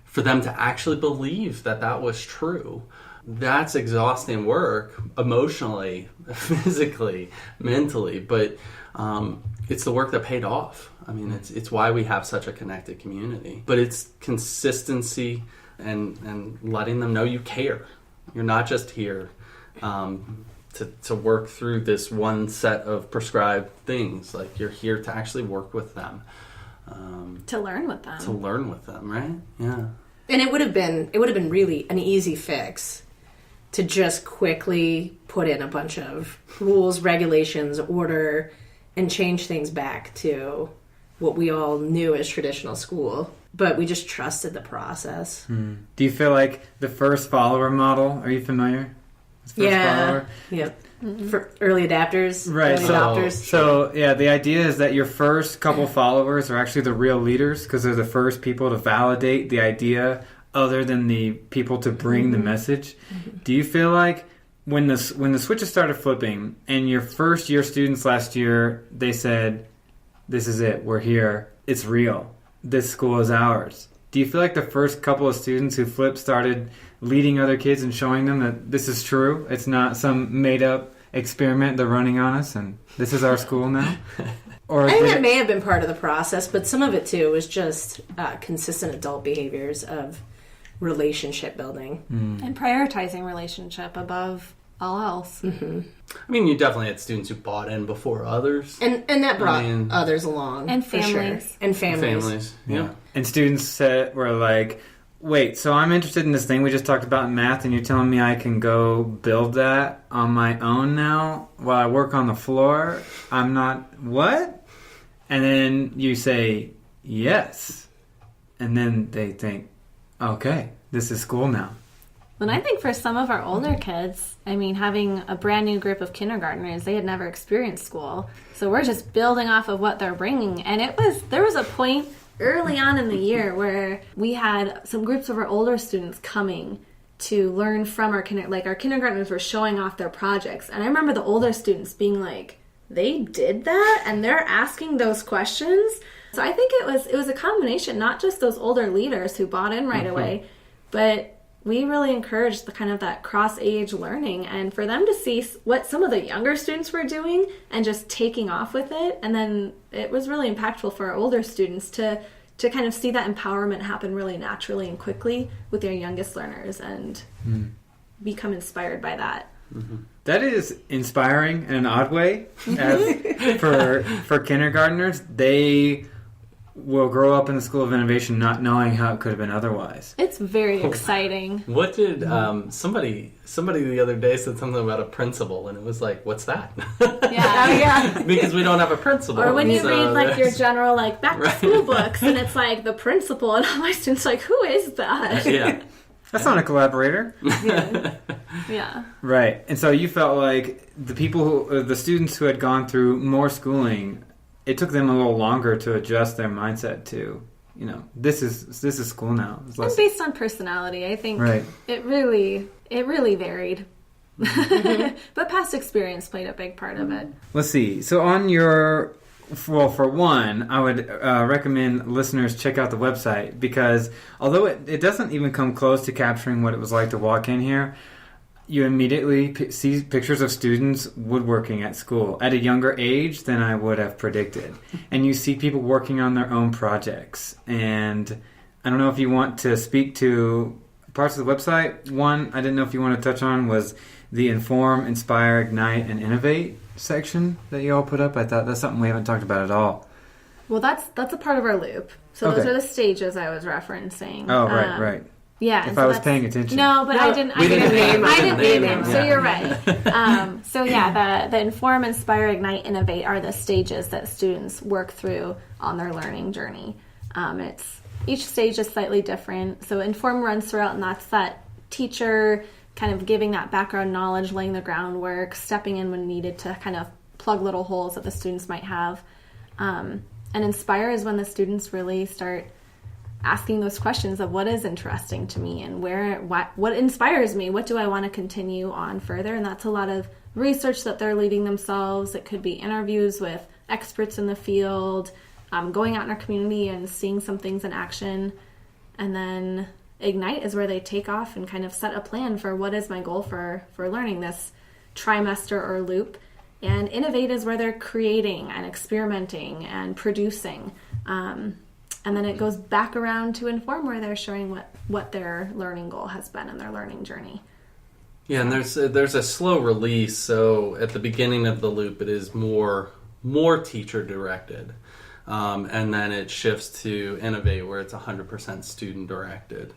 For them to actually believe that was true. That's exhausting work, emotionally, physically, mentally, but it's the work that paid off. I mean, it's why we have such a connected community. But it's consistency and letting them know you care. You're not just here to work through this one set of prescribed things. Like, you're here to actually work with them. To learn with them. To learn with them, right? Yeah. And it would have been really an easy fix to just quickly put in a bunch of rules, regulations, order, and change things back to what we all knew as traditional school. But we just trusted the process. Do you feel like the first follower model, are you familiar? Follower? Yep. For early adapters, right? Early adopters. So yeah, the idea is that your first couple followers are actually the real leaders because they're the first people to validate the idea, other than the people to bring the message. Do you feel like when the switches started flipping and your first year students last year, they said, "This is it. We're here. It's real. This school is ours." Do you feel like the first couple of students who flipped started leading other kids and showing them that this is true? It's not some made-up experiment they're running on us, and this is our school now? Or I think that may have been part of the process, but some of it, too, was just consistent adult behaviors of relationship building. And prioritizing relationship above all else. Mm-hmm. I mean, you definitely had students who bought in before others. And that brought others along. And for families. sure. And families. Yeah. And students were like, wait, so I'm interested in this thing we just talked about in math, and you're telling me I can go build that on my own now while I work on the floor? I'm not... What? And then you say, yes. And then they think, okay, this is school now. And I think for some of our older kids, I mean, having a brand new group of kindergartners, they had never experienced school. So we're just building off of what they're bringing. And there was a point early on in the year where we had some groups of our older students coming to learn from our kindergartners were showing off their projects. And I remember the older students being like, they did that? And they're asking those questions? So I think it was a combination, not just those older leaders who bought in right away, but we really encouraged the kind of that cross-age learning, and for them to see what some of the younger students were doing and just taking off with it. And then it was really impactful for our older students to kind of see that empowerment happen really naturally and quickly with their youngest learners and become inspired by that. Mm-hmm. That is inspiring in an odd way. As for kindergartners, they will grow up in the School of Innovation not knowing how it could have been otherwise. It's very exciting. What did somebody the other day said something about a principal, and it was like, what's that? Yeah. Because we don't have a principal. Or when you read your general back to school books, and it's like the principal, and all my students are like, who is that? Yeah. That's not a collaborator. Yeah. Right. And so you felt like the students who had gone through more schooling, it took them a little longer to adjust their mindset to, this is school now. And based on personality, I think it really varied. But past experience played a big part of it. Let's see. So for one, I would recommend listeners check out the website, because although it doesn't even come close to capturing what it was like to walk in here, you immediately see pictures of students woodworking at school at a younger age than I would have predicted. And you see people working on their own projects. And I don't know if you want to speak to parts of the website. One, I didn't know if you want to touch on was the Inform, Inspire, Ignite, and Innovate section that you all put up. I thought that's something we haven't talked about at all. Well, that's a part of our loop. So those are the stages I was referencing. Oh, right. Yeah. If I was paying attention. No, but I didn't name them. So you're right. The Inform, Inspire, Ignite, Innovate are the stages that students work through on their learning journey. Each stage is slightly different. So Inform runs throughout, and that's that teacher kind of giving that background knowledge, laying the groundwork, stepping in when needed to kind of plug little holes that the students might have. And Inspire is when the students really start asking those questions of what is interesting to me and what inspires me, what do I want to continue on further. And that's a lot of research that they're leading themselves. It could be interviews with experts in the field, going out in our community and seeing some things in action. And then Ignite is where they take off and kind of set a plan for what is my goal for learning this trimester or loop. And innovate is where they're creating and experimenting and producing. And then it goes back around to inform where they're showing what their learning goal has been in their learning journey. Yeah, and there's a slow release. So at the beginning of the loop, it is more teacher directed, and then it shifts to innovate, where it's 100% student directed.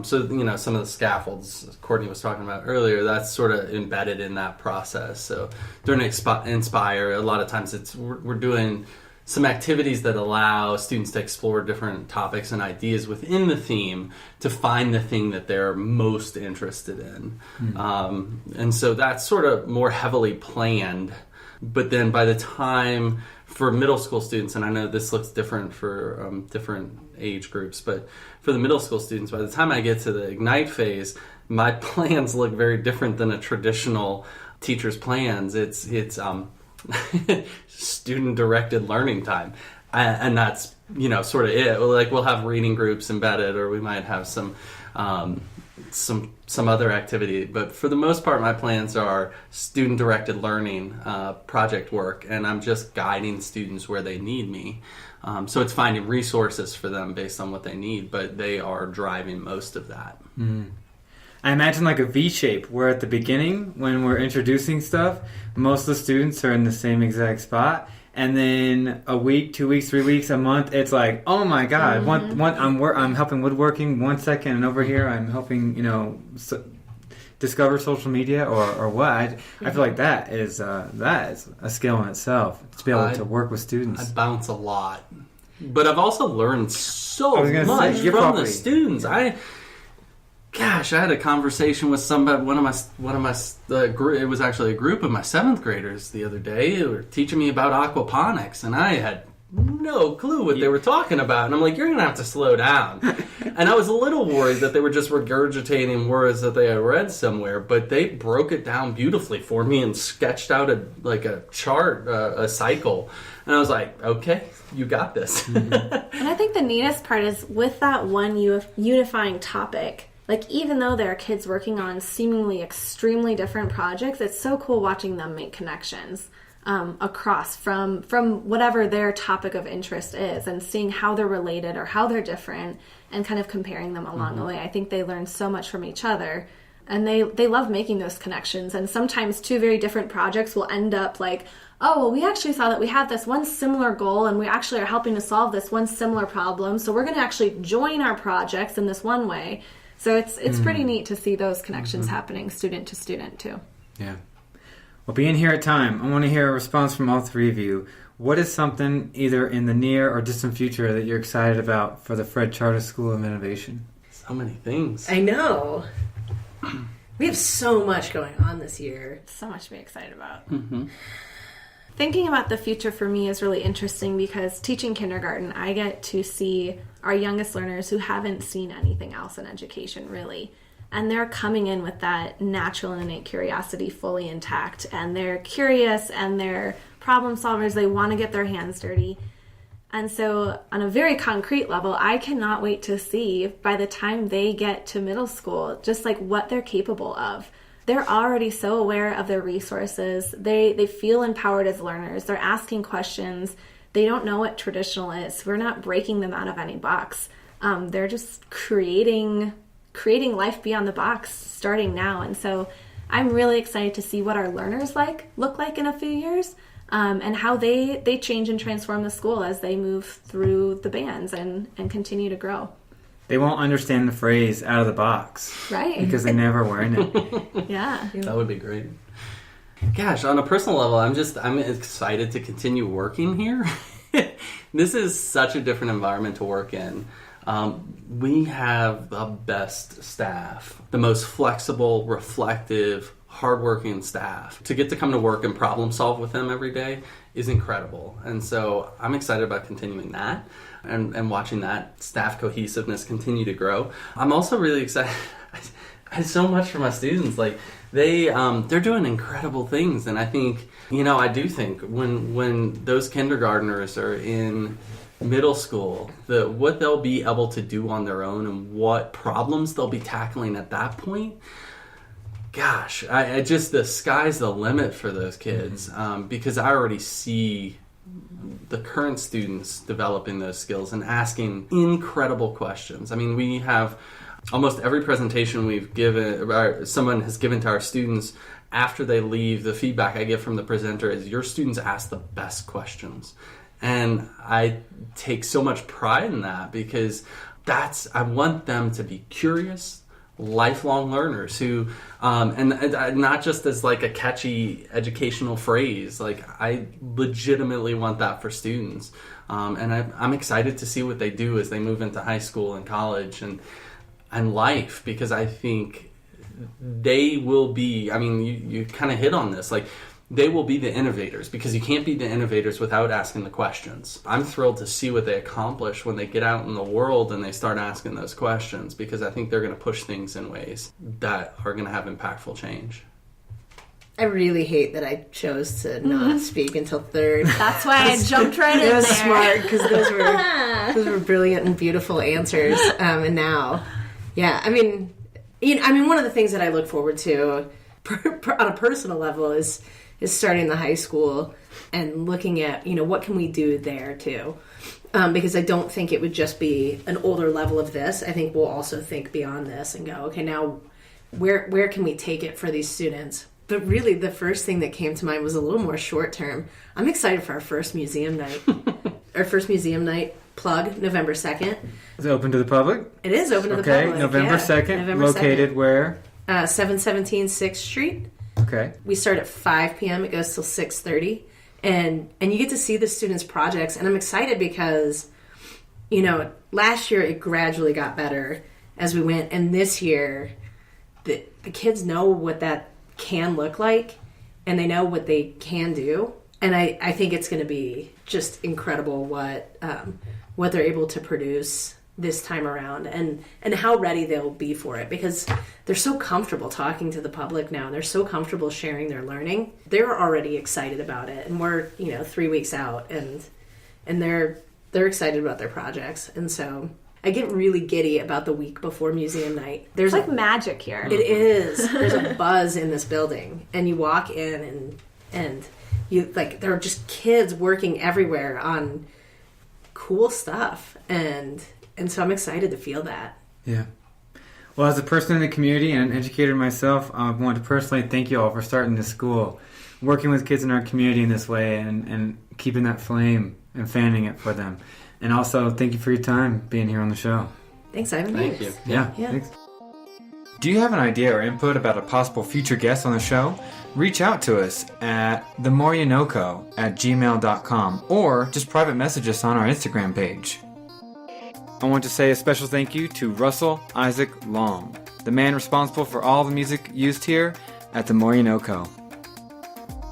So some of the scaffolds Courtney was talking about earlier, that's sort of embedded in that process. So during Inspire, a lot of times we're doing some activities that allow students to explore different topics and ideas within the theme to find the thing that they're most interested in. And so that's sort of more heavily planned. But then by the time for middle school students, and I know this looks different for different age groups, but for the middle school students, by the time I get to the Ignite phase, my plans look very different than a traditional teacher's plans. It's student-directed learning time, and that's sort of it. Like we'll have reading groups embedded, or we might have some other activity, but for the most part, my plans are student-directed learning, project work, and I'm just guiding students where they need me. So it's finding resources for them based on what they need, but they are driving most of that. I imagine like a V shape, where at the beginning, when we're introducing stuff, most of the students are in the same exact spot. And then a week, 2 weeks, 3 weeks, a month, it's like, oh my God, I'm helping woodworking 1 second, and over here I'm helping, discover social media or what. I feel like that is a skill in itself, to be able to work with students. I bounce a lot, but I've also learned so much from probably the students. I had a conversation with somebody, one of my it was actually a group of my 7th graders the other day. They were teaching me about aquaponics, and I had no clue what they were talking about. And I'm like, you're going to have to slow down. And I was a little worried that they were just regurgitating words that they had read somewhere, but they broke it down beautifully for me and sketched out a chart, a cycle. And I was like, okay, you got this. And I think the neatest part is with that one unifying topic, like even though there are kids working on seemingly extremely different projects, it's so cool watching them make connections across from whatever their topic of interest is, and seeing how they're related or how they're different, and kind of comparing them along the way. I think they learn so much from each other, and they love making those connections. And sometimes 2 very different projects will end up like, oh, well, we actually saw that we have this one similar goal, and we actually are helping to solve this one similar problem, so we're going to actually join our projects in this one way. So it's pretty neat to see those connections happening student to student too. Yeah. Well, being here at time, I want to hear a response from all 3 of you. What is something either in the near or distant future that you're excited about for the Fred Tjardes School of Innovation? So many things. I know. We have so much going on this year. So much to be excited about. Thinking about the future for me is really interesting because teaching kindergarten, I get to see our youngest learners who haven't seen anything else in education, really. And they're coming in with that natural and innate curiosity fully intact. And they're curious and they're problem solvers. They want to get their hands dirty. And so on a very concrete level, I cannot wait to see by the time they get to middle school, just like what they're capable of. They're already so aware of their resources. They feel empowered as learners. They're asking questions. They don't know what traditional is. We're not breaking them out of any box. They're just creating life beyond the box starting now. And so I'm really excited to see what our learners look like in a few years, and how they change and transform the school as they move through the bands and continue to grow. They won't understand the phrase out of the box. Right. Because they never were in it. Yeah. That would be great. Gosh, on a personal level, I'm excited to continue working here. This is such a different environment to work in. We have the best staff, the most flexible, reflective, hardworking staff. To get to come to work and problem solve with them every day is incredible. And so I'm excited about continuing that and watching that staff cohesiveness continue to grow. I'm also really excited. I had so much for my students. Like they're doing incredible things. And I think, I do think when those kindergartners are in middle school, what they'll be able to do on their own and what problems they'll be tackling at that point, gosh, I just, the sky's the limit for those kids, because I already see the current students developing those skills and asking incredible questions. I mean, we have almost every presentation we've given, or someone has given to our students, after they leave, the feedback I get from the presenter is, your students ask the best questions. And I take so much pride in that, because I want them to be curious, lifelong learners who, and not just as like a catchy educational phrase. Like, I legitimately want that for students. And I'm excited to see what they do as they move into high school and college and life, because I think they will be, I mean, you kind of hit on this, like, they will be the innovators, because you can't be the innovators without asking the questions. I'm thrilled to see what they accomplish when they get out in the world and they start asking those questions, because I think they're going to push things in ways that are going to have impactful change. I really hate that I chose to not speak until third. That's why I jumped right in there. It was smart, because those were brilliant and beautiful answers. And now, yeah, I mean, one of the things that I look forward to on a personal level is starting the high school and looking at, what can we do there too? Because I don't think it would just be an older level of this. I think we'll also think beyond this and go, okay, now where can we take it for these students? But really, the first thing that came to mind was a little more short term. I'm excited for our first museum night. Our first museum night plug, November 2nd. Is it open to the public? It is open to the public. Okay, November 2nd. November located 2nd. Where? 717 6th Street. Okay. We start at 5 p.m. It goes till 6:30. And you get to see the students' projects. And I'm excited because, last year it gradually got better as we went. And this year, the kids know what that can look like, and they know what they can do. And I think it's going to be just incredible what they're able to produce this time around, and how ready they'll be for it, because they're so comfortable talking to the public now, and they're so comfortable sharing their learning. They're already excited about it, and we're 3 weeks out, and they're excited about their projects. And so I get really giddy about the week before museum night. There's like magic here. It is. There's a buzz in this building, and you walk in and you, like, there are just kids working everywhere on cool stuff, and so I'm excited to feel that. Yeah. Well, as a person in the community and an educator myself, I want to personally thank you all for starting this school, working with kids in our community in this way, and keeping that flame and fanning it for them. And also, thank you for your time being here on the show. Thanks, Ivan. Thank you. Yeah. Thanks. Do you have an idea or input about a possible future guest on the show? Reach out to us at themoreyouknow@gmail.com, or just private message us on our Instagram page. I want to say a special thank you to Russell Isaac Long, the man responsible for all the music used here at the More You Know Co.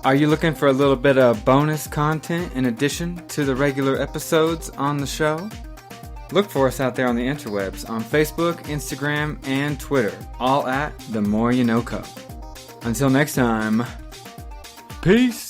Are you looking for a little bit of bonus content in addition to the regular episodes on the show? Look for us out there on the interwebs on Facebook, Instagram, and Twitter, all at The More You Know Co. Until next time, peace!